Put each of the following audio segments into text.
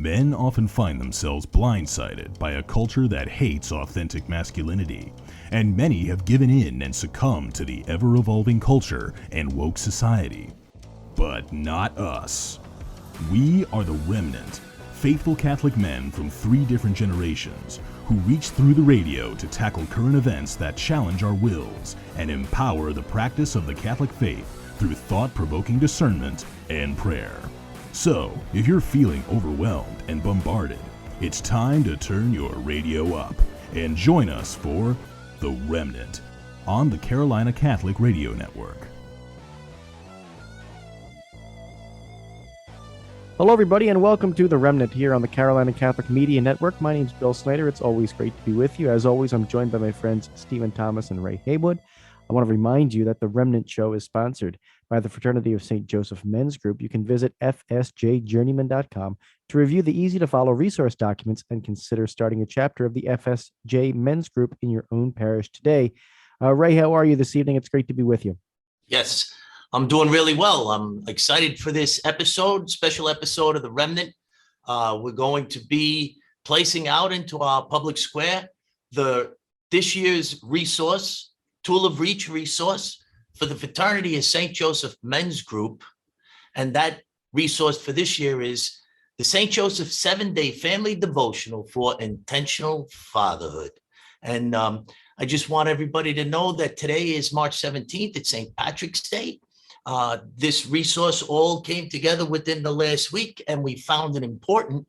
Men often find themselves blindsided by a culture that hates authentic masculinity, and many have given in and succumbed to the ever-evolving culture and woke society. But not us. We are the ReMENant, faithful Catholic men from 3 different generations who reach through the radio to tackle current events that challenge our wills and empower the practice of the Catholic faith through thought-provoking discernment and prayer. So, if you're feeling overwhelmed and bombarded, it's time to turn your radio up and join us for The ReMENant on the Carolina Catholic Radio Network. Hello, everybody, and welcome to The ReMENant here on the Carolina Catholic Media Network. My name's Bill Snyder. It's always great to be with you. As always, I'm joined by my friends Stephen Thomas and Ray Haywood. I want to remind you that The ReMENant Show is sponsored by the Fraternity of St. Joseph Men's Group. You can visit fsjjourneyman.com to review the easy-to-follow resource documents and consider starting a chapter of the FSJ Men's Group in your own parish today. Ray, how are you this evening? It's great to be with you. Yes, I'm doing really well. I'm excited for this special episode of The ReMENant. We're going to be placing out into our public square this year's Tool of Reach resource for the Fraternity of St. Joseph Men's Group. And that resource for this year is the St. Joseph 7-Day Family Devotional for Intentional Fatherhood. And I just want everybody to know that today is March 17th. It's St. Patrick's Day. This resource all came together within the last week, and we found it important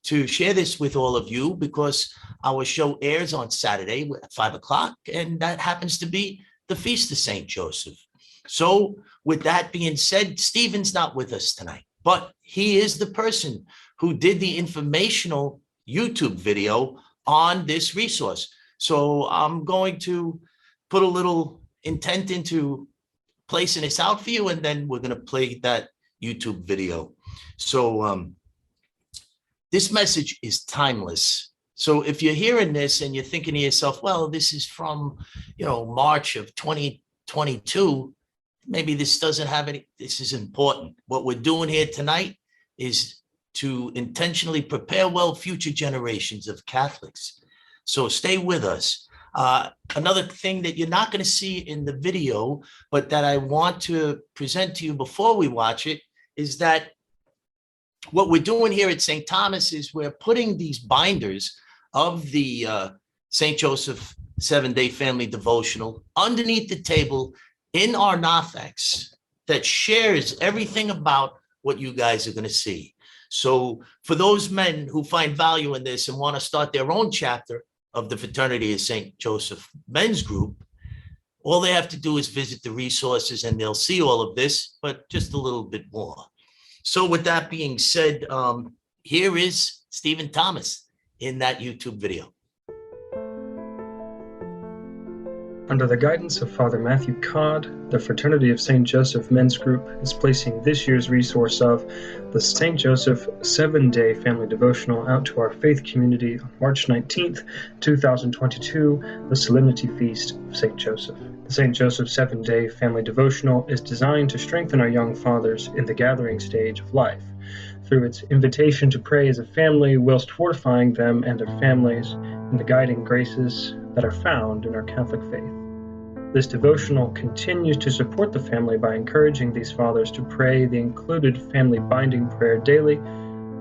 to share this with all of you because our show airs on Saturday at 5 o'clock, and that happens to be the Feast of St. Joseph. So with that being said, Stephen's not with us tonight, but he is the person who did the informational YouTube video on this resource. So I'm going to put a little intent into placing this out for you, and then we're going to play that YouTube video. So this message is timeless. So if you're hearing this and you're thinking to yourself, well, this is from, March of 2022, maybe this doesn't have any, this is important. What we're doing here tonight is to intentionally prepare well future generations of Catholics. So stay with us. Another thing that you're not going to see in the video, but that I want to present to you before we watch it, is that what we're doing here at St. Thomas is we're putting these binders of the St. Joseph 7-Day Family Devotional underneath the table in our narthex that shares everything about what you guys are going to see. So for those men who find value in this and want to start their own chapter of the Fraternity of St. Joseph Men's Group, all they have to do is visit the resources and they'll see all of this, but just a little bit more. So with that being said, here is Stephen Thomas in that YouTube video. Under the guidance of Father Matthew Codd, the Fraternity of St. Joseph Men's Group is placing this year's resource of the St. Joseph 7-Day Family Devotional out to our faith community on March 19th, 2022, the Solemnity Feast of St. Joseph. The St. Joseph 7-Day Family Devotional is designed to strengthen our young fathers in the gathering stage of life, through its invitation to pray as a family whilst fortifying them and their families in the guiding graces that are found in our Catholic faith. This devotional continues to support the family by encouraging these fathers to pray the included family binding prayer daily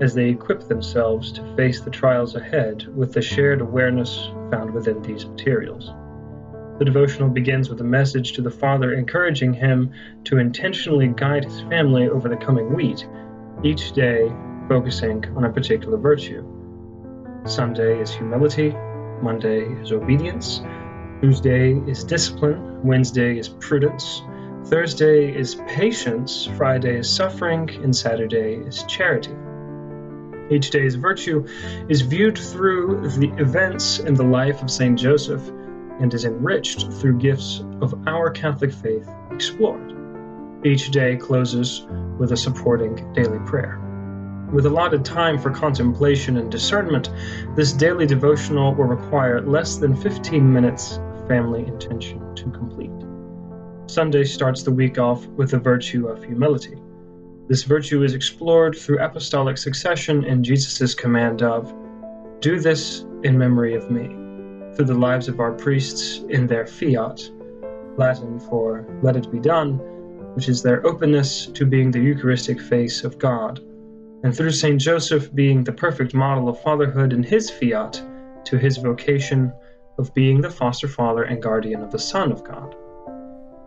as they equip themselves to face the trials ahead with the shared awareness found within these materials. The devotional begins with a message to the father encouraging him to intentionally guide his family over the coming week, each day focusing on a particular virtue. Sunday is humility, Monday is obedience, Tuesday is discipline, Wednesday is prudence, Thursday is patience, Friday is suffering, and Saturday is charity. Each day's virtue is viewed through the events in the life of St. Joseph and is enriched through gifts of our Catholic faith explored. Each day closes with a supporting daily prayer. With allotted time for contemplation and discernment, this daily devotional will require less than 15 minutes of family intention to complete. Sunday starts the week off with the virtue of humility. This virtue is explored through apostolic succession in Jesus' command of, "Do this in memory of me," through the lives of our priests in their fiat, Latin for "let it be done," which is their openness to being the Eucharistic face of God, and through St. Joseph being the perfect model of fatherhood in his fiat to his vocation of being the foster father and guardian of the Son of God.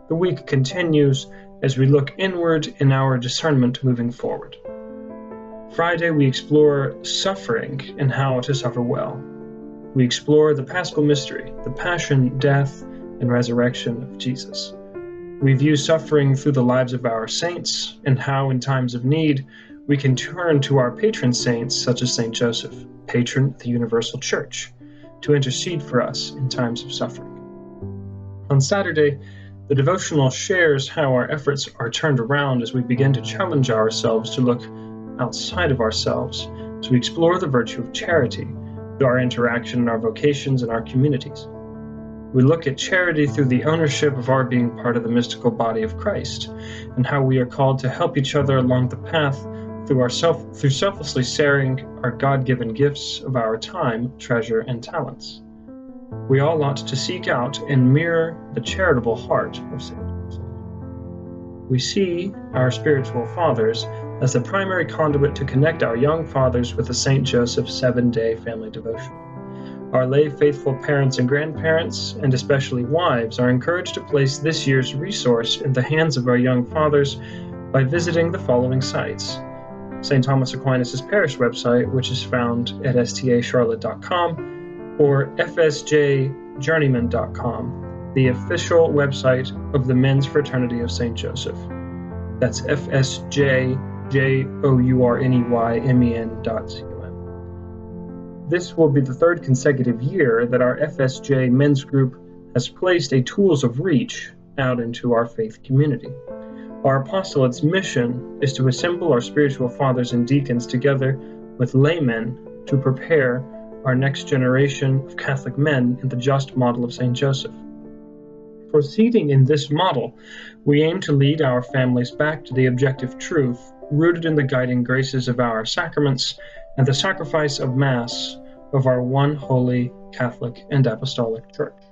The week continues as we look inward in our discernment moving forward. Friday, we explore suffering and how to suffer well. We explore the Paschal mystery, the passion, death, and resurrection of Jesus. We view suffering through the lives of our saints and how, in times of need, we can turn to our patron saints, such as St. Joseph, patron of the Universal Church, to intercede for us in times of suffering. On Saturday, the devotional shares how our efforts are turned around as we begin to challenge ourselves to look outside of ourselves, as we explore the virtue of charity through our interaction in our vocations and our communities. We look at charity through the ownership of our being part of the mystical body of Christ, and how we are called to help each other along the path through selflessly sharing our God-given gifts of our time, treasure, and talents. We all ought to seek out and mirror the charitable heart of St. Joseph. We see our spiritual fathers as the primary conduit to connect our young fathers with the St. Joseph 7-Day Family Devotional. Our lay faithful parents and grandparents, and especially wives, are encouraged to place this year's resource in the hands of our young fathers by visiting the following sites: St. Thomas Aquinas' parish website, which is found at stacharlotte.com, or fsjjourneyman.com, the official website of the Men's Fraternity of St. Joseph. That's fsjjourneymen.com. This will be the third consecutive year that our FSJ men's group has placed a Tools of Reach out into our faith community. Our apostolate's mission is to assemble our spiritual fathers and deacons together with laymen to prepare our next generation of Catholic men in the just model of St. Joseph. Proceeding in this model, we aim to lead our families back to the objective truth rooted in the guiding graces of our sacraments and the sacrifice of Mass of our one holy Catholic and Apostolic Church.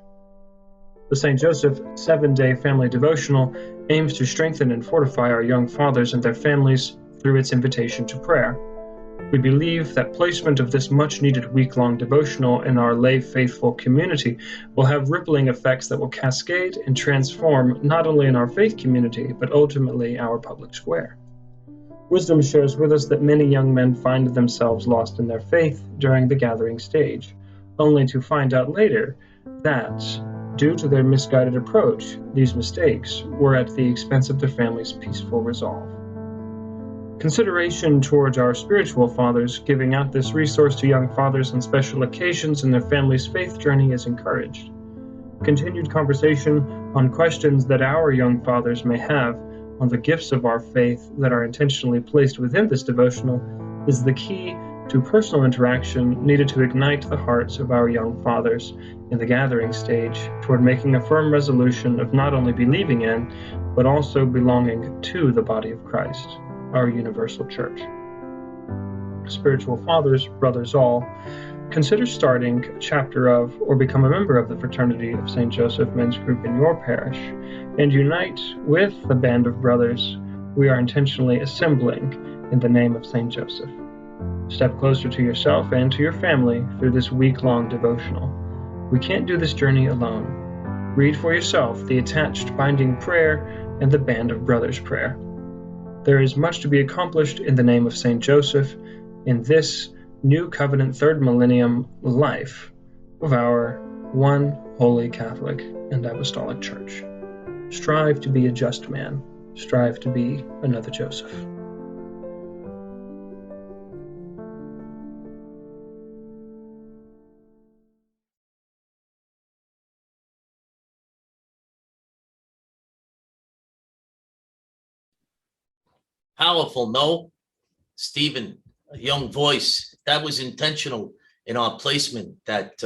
The St. Joseph 7-Day Family Devotional aims to strengthen and fortify our young fathers and their families through its invitation to prayer. We believe that placement of this much-needed week-long devotional in our lay faithful community will have rippling effects that will cascade and transform not only in our faith community, but ultimately our public square. Wisdom shares with us that many young men find themselves lost in their faith during the gathering stage, only to find out later that, due to their misguided approach, these mistakes were at the expense of their family's peaceful resolve. Consideration towards our spiritual fathers giving out this resource to young fathers on special occasions in their family's faith journey is encouraged. Continued conversation on questions that our young fathers may have on the gifts of our faith that are intentionally placed within this devotional is the key to personal interaction needed to ignite the hearts of our young fathers in the gathering stage toward making a firm resolution of not only believing in, but also belonging to the body of Christ, our universal church. Spiritual fathers, brothers all, consider starting a chapter of or become a member of the Fraternity of St. Joseph Men's Group in your parish and unite with the band of brothers we are intentionally assembling in the name of St. Joseph. Step closer to yourself and to your family through this week-long devotional. We can't do this journey alone. Read for yourself the attached binding prayer and the band of brothers prayer. There is much to be accomplished in the name of St. Joseph in this new covenant third millennium life of our one holy Catholic and Apostolic Church. Strive to be a just man. Strive to be another Joseph. Powerful, no? Stephen, a young voice. That was intentional in our placement that,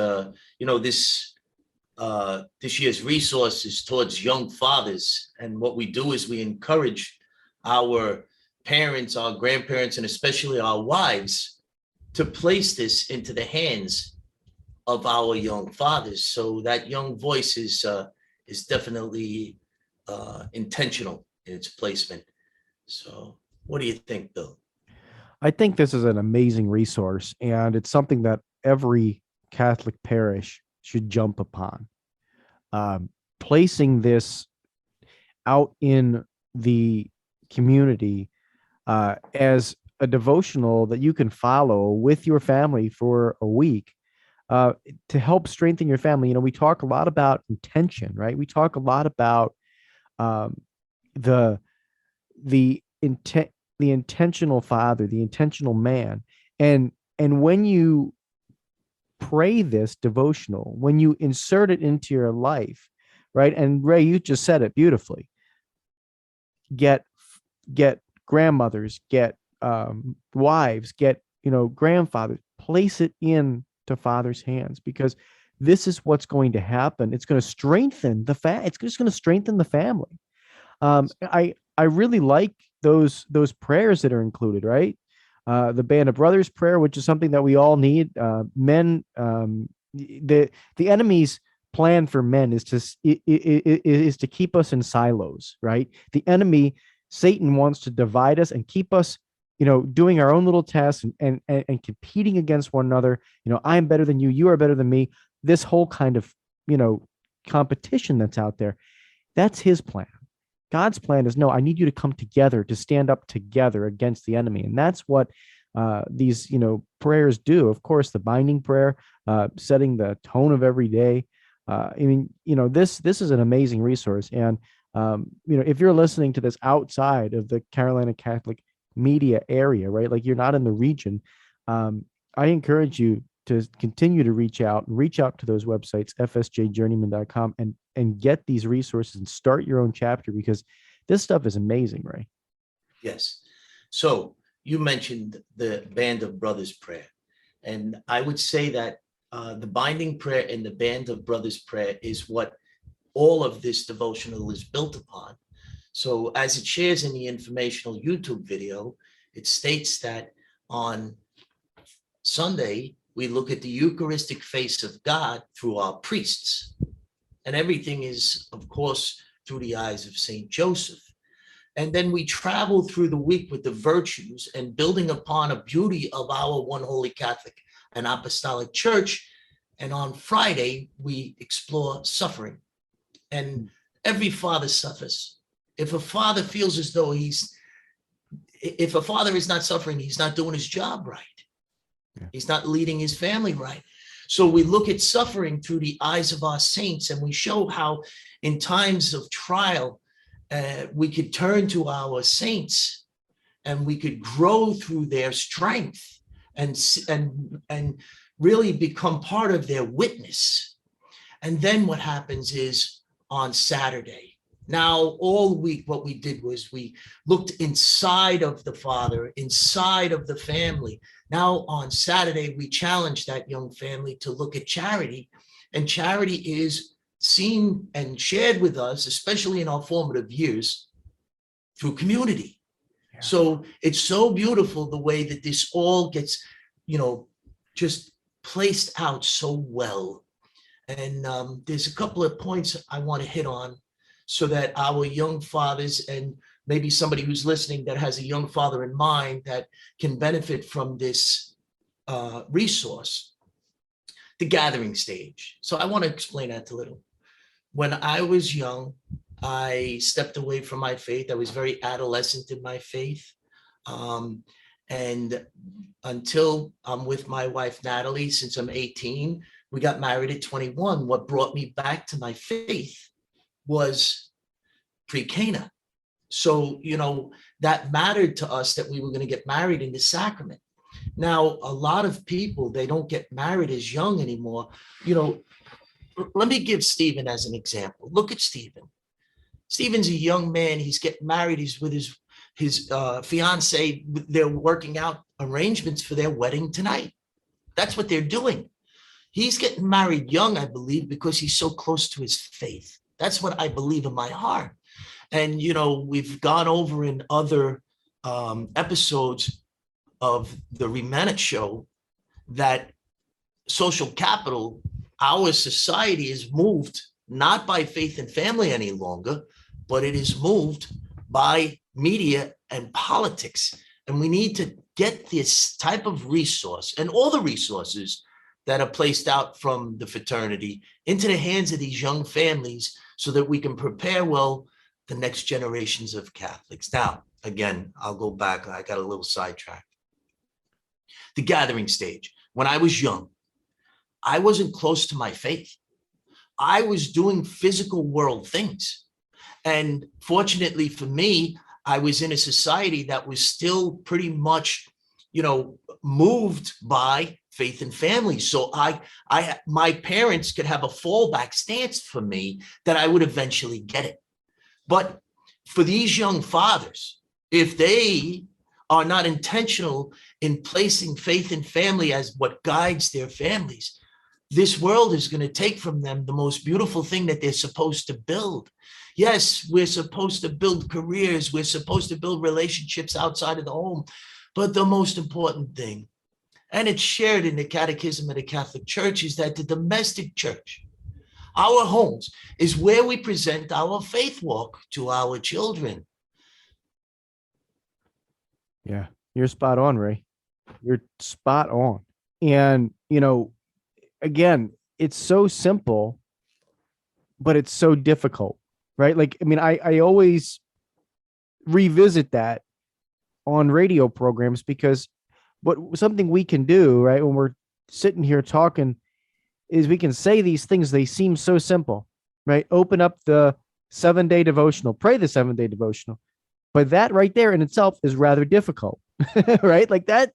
this year's resources towards young fathers. And what we do is we encourage our parents, our grandparents, and especially our wives to place this into the hands of our young fathers. So that young voice is definitely intentional in its placement. So what do you think, Bill? I think this is an amazing resource, and it's something that every Catholic parish should jump upon. Placing this out in the community as a devotional that you can follow with your family for a week to help strengthen your family. We talk a lot about intention, right? We talk a lot about the intent, the intentional father, the intentional man. And when you pray this devotional, when you insert it into your life, right? And Ray, you just said it beautifully. Get grandmothers, get wives, get grandfathers, place it into father's hands, because this is what's going to happen. It's going to strengthen it's just going to strengthen the family. I really like those prayers that are included, right? The Band of Brothers prayer, which is something that we all need. Men, the enemy's plan for men is to keep us in silos, right? The enemy, Satan, wants to divide us and keep us, doing our own little tests and competing against one another. I'm better than you, you are better than me. This whole kind of, competition that's out there, that's his plan. God's plan is, no, I need you to come together, to stand up together against the enemy. And that's what these, prayers do. Of course, the binding prayer, setting the tone of every day. This is an amazing resource. And, if you're listening to this outside of the Carolina Catholic media area, right, like you're not in the region, I encourage you to continue to reach out to those websites, fsjjourneyman.com, and get these resources and start your own chapter, because this stuff is amazing, Ray. Yes. So you mentioned the Band of Brothers prayer, and I would say that the binding prayer and the Band of Brothers prayer is what all of this devotional is built upon. So as it shares in the informational YouTube video, it states that on Sunday, we look at the Eucharistic face of God through our priests. And everything is, of course, through the eyes of St. Joseph. And then we travel through the week with the virtues and building upon a beauty of our one holy Catholic and Apostolic Church. And on Friday, we explore suffering. And every father suffers. If a father feels as though if a father is not suffering, he's not doing his job right. Yeah. He's not leading his family right. So we look at suffering through the eyes of our saints, and we show how in times of trial, we could turn to our saints and we could grow through their strength and really become part of their witness. And then what happens is on Saturday, now all week, what we did was we looked inside of the father, inside of the family. Now on Saturday, we challenged that young family to look at charity, and charity is seen and shared with us, especially in our formative years, through community. Yeah. So it's so beautiful the way that this all gets, just placed out so well. And there's a couple of points I want to hit on so that our young fathers, and maybe somebody who's listening that has a young father in mind that can benefit from this resource, the gathering stage. So I want to explain that a little. When I was young, I stepped away from my faith. I was very adolescent in my faith. And until I'm with my wife, Natalie, since I'm 18, we got married at 21. What brought me back to my faith was pre-Cana. So, that mattered to us that we were going to get married in the sacrament. Now, a lot of people, they don't get married as young anymore. Let me give Stephen as an example. Look at Stephen. Stephen's a young man. He's getting married. He's with his fiance. They're working out arrangements for their wedding tonight. That's what they're doing. He's getting married young, I believe, because he's so close to his faith. That's what I believe in my heart. And, we've gone over in other episodes of the ReMENant show that social capital, our society is moved not by faith and family any longer, but it is moved by media and politics. And we need to get this type of resource and all the resources that are placed out from the fraternity into the hands of these young families so that we can prepare well the next generations of Catholics. Now, again, I'll go back. I got a little sidetracked. The gathering stage. When I was young, I wasn't close to my faith. I was doing physical world things. And fortunately for me, I was in a society that was still pretty much, moved by faith and family. So my parents could have a fallback stance for me that I would eventually get it. But for these young fathers, if they are not intentional in placing faith and family as what guides their families, this world is going to take from them the most beautiful thing that they're supposed to build. Yes, we're supposed to build careers. We're supposed to build relationships outside of the home. But the most important thing, and it's shared in the Catechism of the Catholic Church, is that the domestic church, our homes, is where we present our faith walk to our children. Yeah, you're spot on, Ray. You're spot on. And, again, it's so simple, but it's so difficult, right? I always revisit that on radio programs because something we can do, right, when we're sitting here talking is we can say these things. They seem so simple, right? Open up the 7-day devotional, pray the 7-day devotional. But that right there in itself is rather difficult, right? Like that,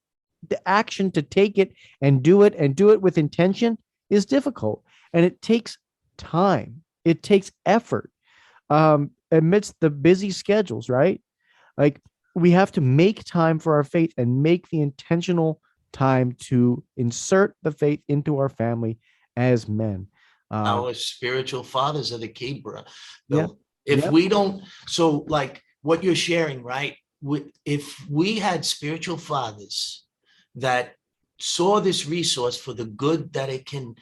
the action to take it and do it with intention is difficult. And it takes time. It takes effort amidst the busy schedules, right? Like we have to make time for our faith and make the intentional time to insert the faith into our family as men. Our spiritual fathers are the key, bro. Yeah. If we don't, so like what you're sharing, right? If we had spiritual fathers that saw this resource for the good that it can,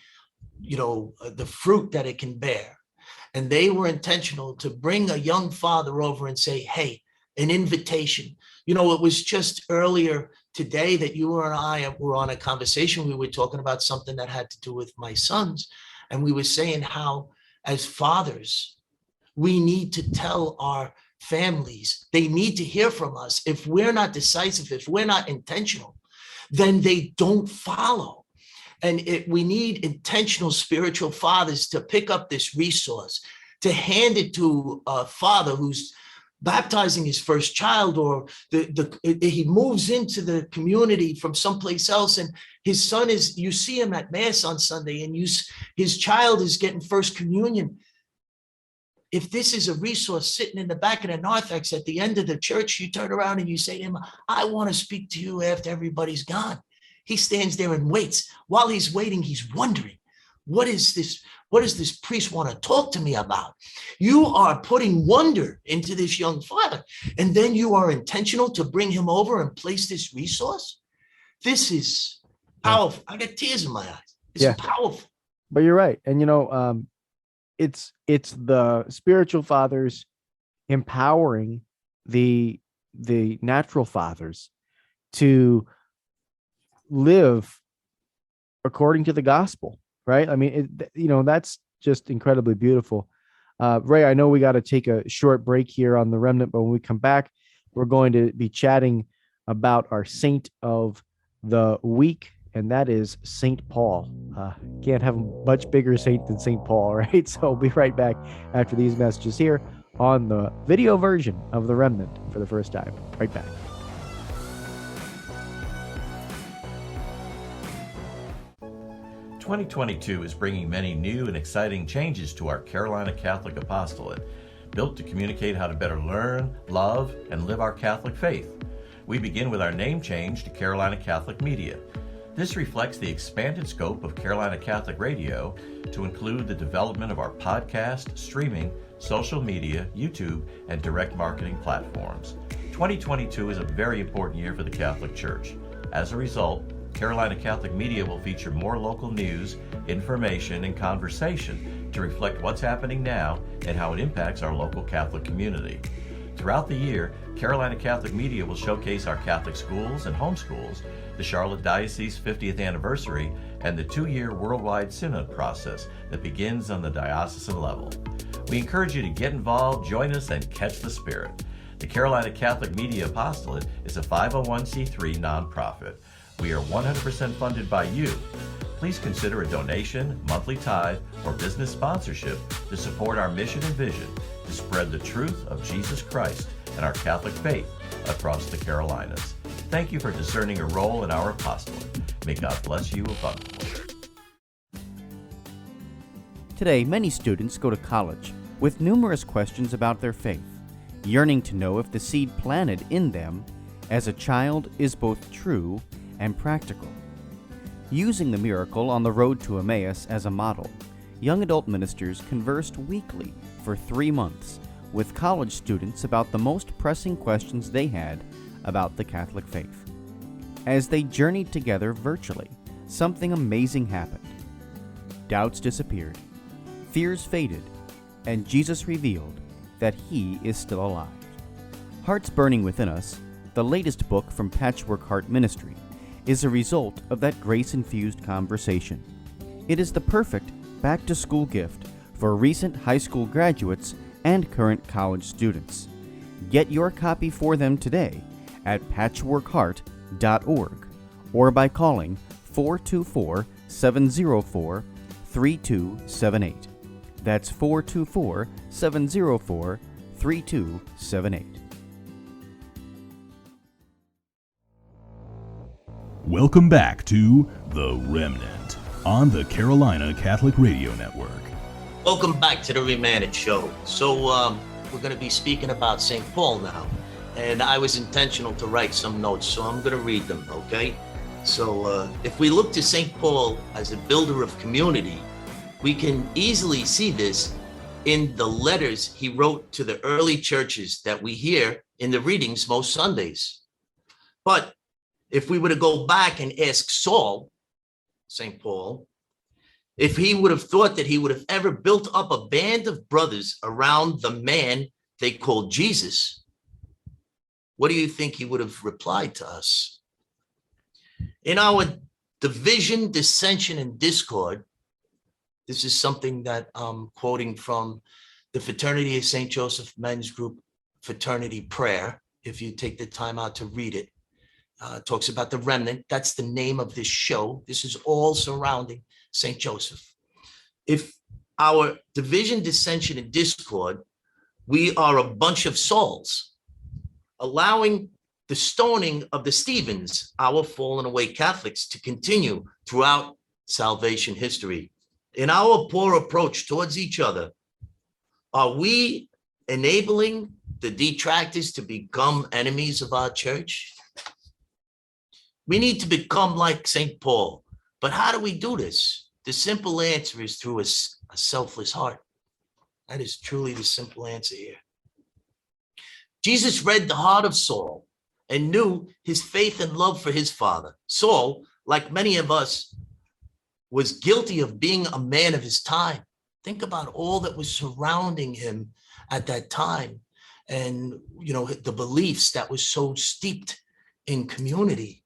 the fruit that it can bear, and they were intentional to bring a young father over and say, hey, an invitation. It was just earlier today that you and I were on a conversation. We were talking about something that had to do with my sons. And we were saying how, as fathers, we need to tell our families, they need to hear from us. If we're not decisive, if we're not intentional, then they don't follow. And we need intentional spiritual fathers to pick up this resource, to hand it to a father who's baptizing his first child, or he moves into the community from someplace else, and his son you see him at Mass on Sunday, and his child is getting First Communion. If this is a resource sitting in the back of the narthex at the end of the church, you turn around and you say to him, I want to speak to you after everybody's gone. He stands there and waits. While he's waiting, he's wondering, what does this priest want to talk to me about? You are putting wonder into this young father, and then you are intentional to bring him over and place this resource. This is powerful. I got tears in my eyes. It's powerful. But you're right. And, it's the spiritual fathers empowering the natural fathers to live according to the gospel, right? I mean, that's just incredibly beautiful. Ray, I know we got to take a short break here on the ReMENant, but when we come back, we're going to be chatting about our saint of the week, and that is St. Paul. Can't have a much bigger saint than St. Paul, right? So we'll be right back after these messages here on the video version of the ReMENant for the first time. Right back. "2022 is bringing many new and exciting changes to our Carolina Catholic apostolate, built to communicate how to better learn, love, and live our Catholic faith. We begin with our name change to Carolina Catholic Media. This reflects the expanded scope of Carolina Catholic Radio to include the development of our podcast, streaming, social media, YouTube, and direct marketing platforms. 2022 is a very important year for the Catholic Church. As a result, Carolina Catholic Media will feature more local news, information, and conversation to reflect what's happening now and how it impacts our local Catholic community. Throughout the year, Carolina Catholic Media will showcase our Catholic schools and homeschools, the Charlotte Diocese 50th anniversary, and the 2-year worldwide synod process that begins on the diocesan level. We encourage you to get involved, join us, and catch the spirit. The Carolina Catholic Media Apostolate is a 501c3 nonprofit. We are 100% funded by you. Please consider a donation, monthly tithe, or business sponsorship to support our mission and vision to spread the truth of Jesus Christ and our Catholic faith across the Carolinas. Thank you for discerning a role in our apostolate. May God bless you abundantly. Today, many students go to college with numerous questions about their faith, yearning to know if the seed planted in them as a child is both true and practical. Using the miracle on the road to Emmaus as a model, young adult ministers conversed weekly for 3 months with college students about the most pressing questions they had about the Catholic faith. As they journeyed together virtually, something amazing happened. Doubts disappeared, fears faded, and Jesus revealed that He is still alive. Hearts Burning Within Us, the latest book from Patchwork Heart Ministry, is a result of that grace-infused conversation. It is the perfect back-to-school gift for recent high school graduates and current college students. Get your copy for them today at patchworkheart.org or by calling 424-704-3278. That's 424-704-3278. Welcome back to The Remnant on the Carolina Catholic Radio Network. Welcome back to the ReMENant show. So we're going to be speaking about St. Paul now. And I was intentional to write some notes, so I'm going to read them, okay? So if we look to St. Paul as a builder of community, we can easily see this in the letters he wrote to the early churches that we hear in the readings most Sundays. But if we were to go back and ask Saul, St. Paul, if he would have thought that he would have ever built up a band of brothers around the man they called Jesus, what do you think he would have replied to us? In our division, dissension, and discord, this is something that I'm quoting from the Fraternity of St. Joseph Men's Group Fraternity Prayer. If you take the time out to read it, talks about the remnant. That's the name of this show. This is all surrounding St. Joseph. If our division, dissension, and discord, we are a bunch of Sauls, allowing the stoning of the Stephens, our fallen away Catholics, to continue throughout salvation history. In our poor approach towards each other, are we enabling the detractors to become enemies of our church? We need to become like St. Paul. But how do we do this? The simple answer is through a selfless heart. That is truly the simple answer here. Jesus read the heart of Saul and knew his faith and love for his Father. Saul, like many of us, was guilty of being a man of his time. Think about all that was surrounding him at that time, and the beliefs that was so steeped in community,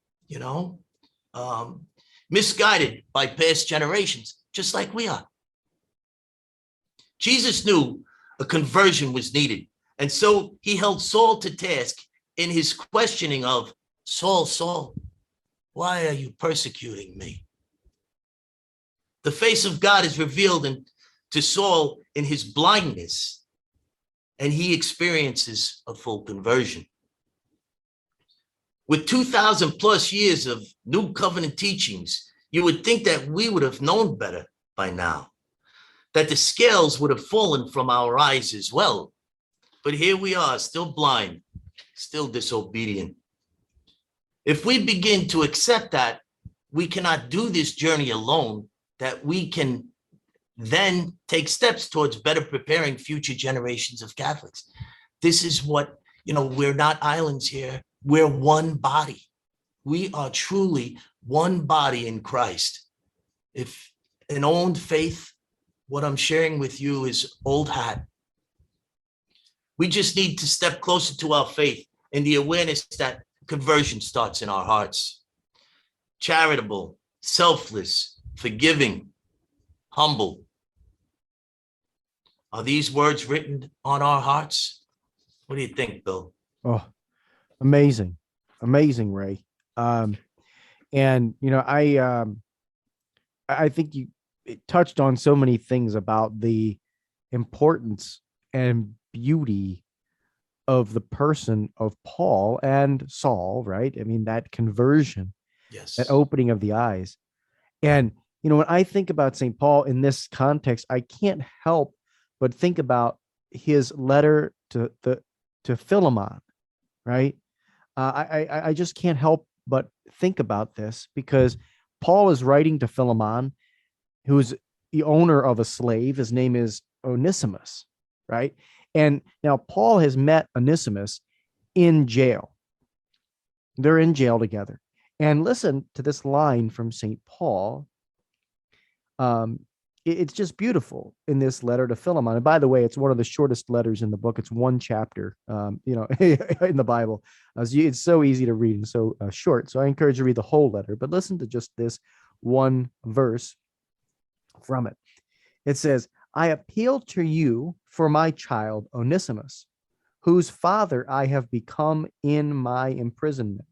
misguided by past generations, just like we are. Jesus knew a conversion was needed, and so he held Saul to task in his questioning of, Saul, Saul, why are you persecuting me? The face of God is revealed to Saul in his blindness, and he experiences a full conversion. With 2,000 plus years of New Covenant teachings, you would think that we would have known better by now, that the scales would have fallen from our eyes as well. But here we are, still blind, still disobedient. If we begin to accept that we cannot do this journey alone, that we can then take steps towards better preparing future generations of Catholics. This is what We're not islands here. We're one body. We are truly one body in Christ. If an old faith, what I'm sharing with you is old hat. We just need to step closer to our faith and the awareness that conversion starts in our hearts. Charitable, selfless, forgiving, humble. Are these words written on our hearts? What do you think, Bill? Oh, amazing. Amazing, Ray. And I think it touched on so many things about the importance and beauty of the person of Paul and Saul, right? I mean, that conversion, Yes. that opening of the eyes. And, when I think about St. Paul in this context, I can't help but think about his letter to Philemon, right? I just can't help but think about this, because Paul is writing to Philemon, who's the owner of a slave. His name is Onesimus, right? And now Paul has met Onesimus in jail. They're in jail together. And listen to this line from St. Paul. It's just beautiful in this letter to Philemon. And by the way, it's one of the shortest letters in the book. It's one chapter, in the Bible. It's so easy to read and so short. So I encourage you to read the whole letter, but listen to just this one verse from it. It says, I appeal to you for my child Onesimus, whose father I have become in my imprisonment.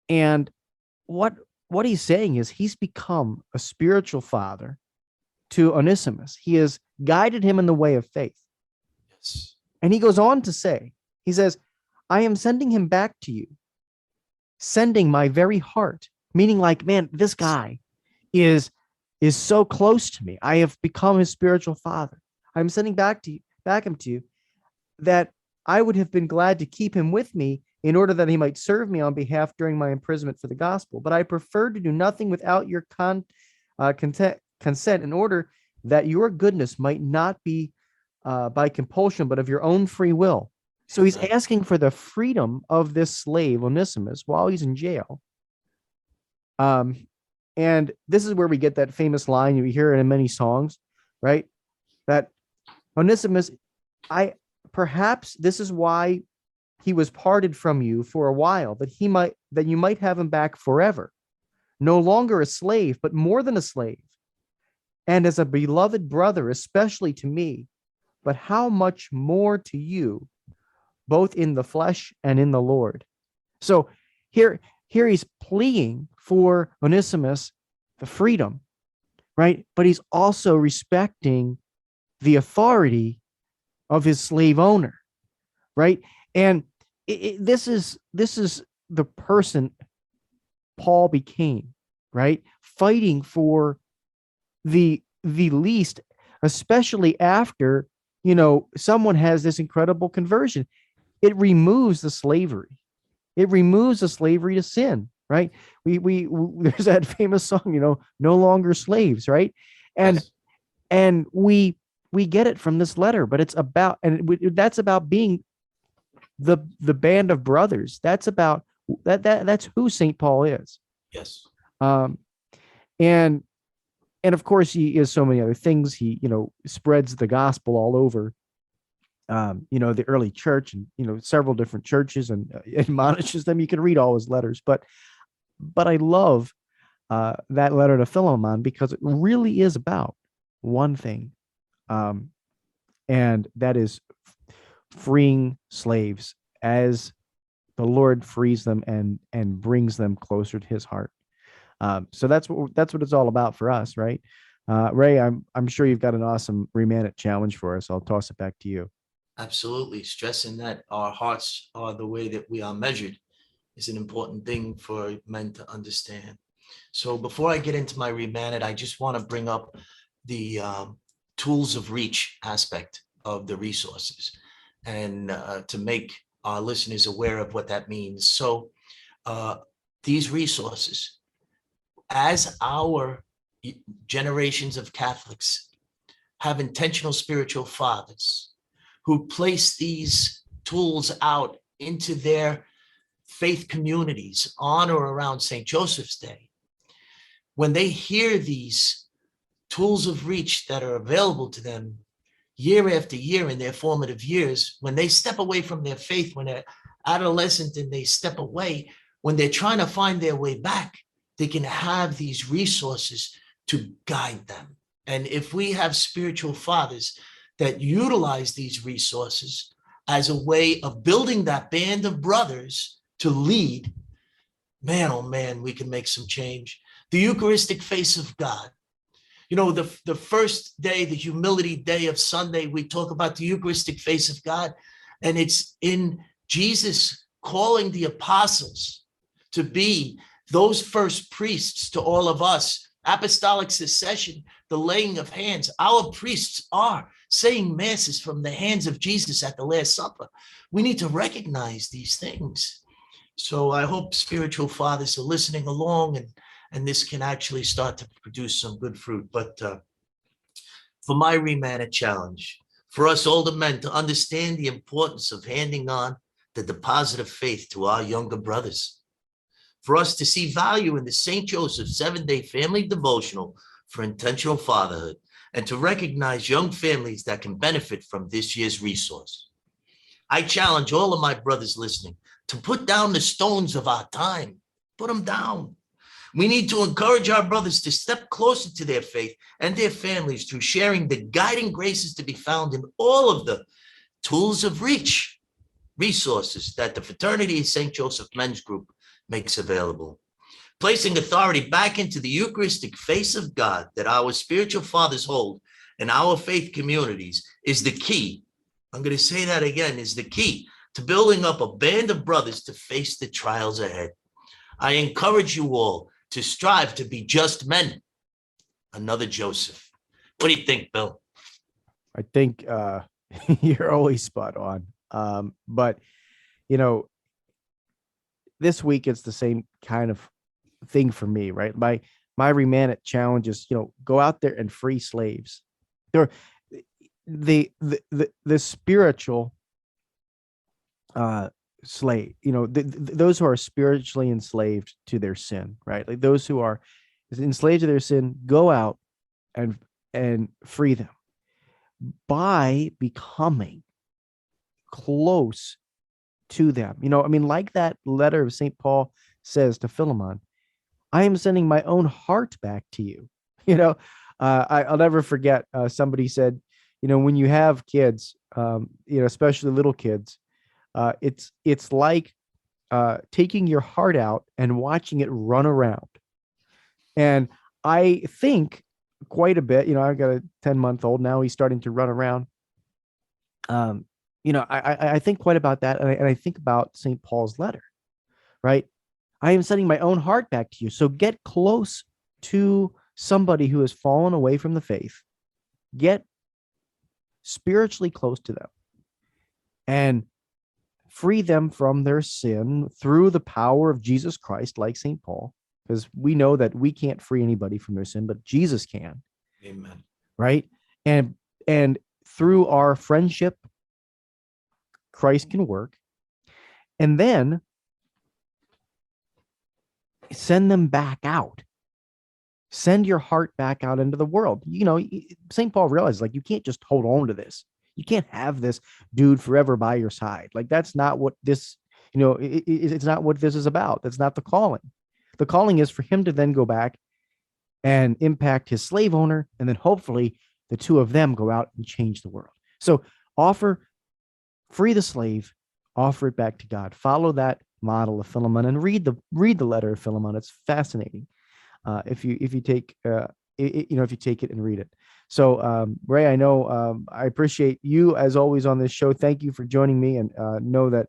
And what he's saying is he's become a spiritual father to Onesimus. He has guided him in the way of faith. Yes. And he goes on to say, he says, I am sending him back to you, sending my very heart, meaning like, man, this guy is so close to me. I have become his spiritual father. I'm sending back him to you, that I would have been glad to keep him with me in order that he might serve me on behalf during my imprisonment for the gospel. But I prefer to do nothing without your consent, in order that your goodness might not be by compulsion, but of your own free will. So he's asking for the freedom of this slave, Onesimus, while he's in jail. And this is where we get that famous line, you hear it in many songs, right? That Onesimus, perhaps this is why he was parted from you for a while, that you might have him back forever, no longer a slave, but more than a slave, and as a beloved brother, especially to me, but how much more to you, both in the flesh and in the Lord. So here he's pleading for Onesimus the freedom, right? But he's also respecting the authority of his slave owner, right? And this is the person Paul became, right? Fighting for the least, especially after, someone has this incredible conversion. It removes the slavery. It removes the slavery to sin, right? We there's that famous song, no longer slaves, right? And Yes. and we get it from this letter, but it's about, that's about being the band of brothers. That's about that's who St. Paul is. Yes. And of course he is so many other things. He, spreads the gospel all over, the early church, and, several different churches, and admonishes them. You can read all his letters, but I love that letter to Philemon, because it really is about one thing. And that is freeing slaves as the Lord frees them and brings them closer to his heart. So that's what it's all about for us, right? Ray, I'm sure you've got an awesome ReMENant challenge for us. I'll toss it back to you. Absolutely. Stressing that our hearts are the way that we are measured is an important thing for men to understand. So before I get into my ReMENant, I just want to bring up the tools of reach aspect of the resources, and to make our listeners aware of what that means. So these resources, as our generations of Catholics have intentional spiritual fathers who place these tools out into their faith communities on or around St. Joseph's Day, when they hear these tools of reach that are available to them year after year in their formative years, when they step away from their faith, when they're adolescent and they step away, when they're trying to find their way back, they can have these resources to guide them. And if we have spiritual fathers that utilize these resources as a way of building that band of brothers to lead, man, oh man, we can make some change. The Eucharistic face of God. You know, the first day, the humility day of Sunday, we talk about the Eucharistic face of God, and it's in Jesus calling the apostles to be those first priests to all of us. Apostolic succession, the laying of hands. Our priests are saying masses from the hands of Jesus at the Last Supper. We need to recognize these things. So I hope spiritual fathers are listening along, and this can actually start to produce some good fruit. But for my ReMENant challenge, for us older men to understand the importance of handing on the deposit of faith to our younger brothers, for us to see value in the St. Joseph 7-Day Family Devotional for Intentional Fatherhood, and to recognize young families that can benefit from this year's resource. I challenge all of my brothers listening to put down the stones of our time. Put them down. We need to encourage our brothers to step closer to their faith and their families through sharing the guiding graces to be found in all of the tools of reach, resources that the Fraternity of St. Joseph Men's Group makes available. Placing authority back into the Eucharistic face of God that our spiritual fathers hold in our faith communities is the key. I'm going to say that again, is the key to building up a band of brothers to face the trials ahead. I encourage you all to strive to be just men. Another Joseph. What do you think, Bill? I think you're always spot on. But, you know, this week it's the same kind of thing for me, right? My ReMENant challenge is, you know, go out there and free slaves. They're the spiritual slave, you know, those who are spiritually enslaved to their sin, right? Like those who are enslaved to their sin, go out and free them by becoming close to them. You know, I mean, like that letter of St. Paul says to Philemon, I am sending my own heart back to you. You know, I'll never forget, somebody said, you know, when you have kids, you know, especially little kids, it's like taking your heart out and watching it run around. And I think quite a bit, you know, I've got a 10-month-old now, he's starting to run around. You know, I think quite about that. And I think about St. Paul's letter, right? I am sending my own heart back to you. So get close to somebody who has fallen away from the faith. Get spiritually close to them and free them from their sin through the power of Jesus Christ, like St. Paul, because we know that we can't free anybody from their sin, but Jesus can. Amen. Right? And through our friendship, Christ can work. And then send them back out. Send your heart back out into the world. You know, St. Paul realizes, like, you can't just hold on to this. You can't have this dude forever by your side. Like, that's not what this, you know, it's not what this is about. That's not the calling. The calling is for him to then go back and impact his slave owner. And then hopefully the two of them go out and change the world. So free the slave, offer it back to God. Follow that model of Philemon and read the letter of Philemon. It's fascinating. If you take it and read it. So, Ray, I know I appreciate you as always on this show. Thank you for joining me, and know that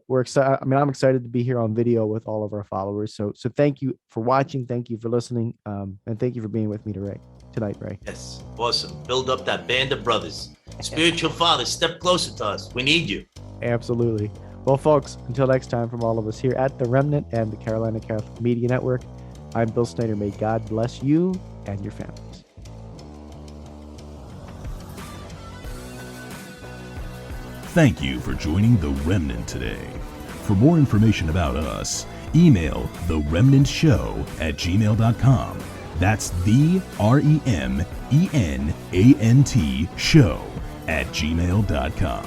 we're excited. I mean, I'm excited to be here on video with all of our followers. So thank you for watching. Thank you for listening, and thank you for being with me tonight, Ray. Yes, awesome. Build up that band of brothers. Spiritual fathers, step closer to us. We need you. Absolutely. Well, folks, until next time, from all of us here at the ReMENant and the Carolina Catholic Media Network, I'm Bill Snyder. May God bless you and your families. Thank you for joining The Remnant today. For more information about us, email theremnantshow@gmail.com. That's the REMENANT show@gmail.com.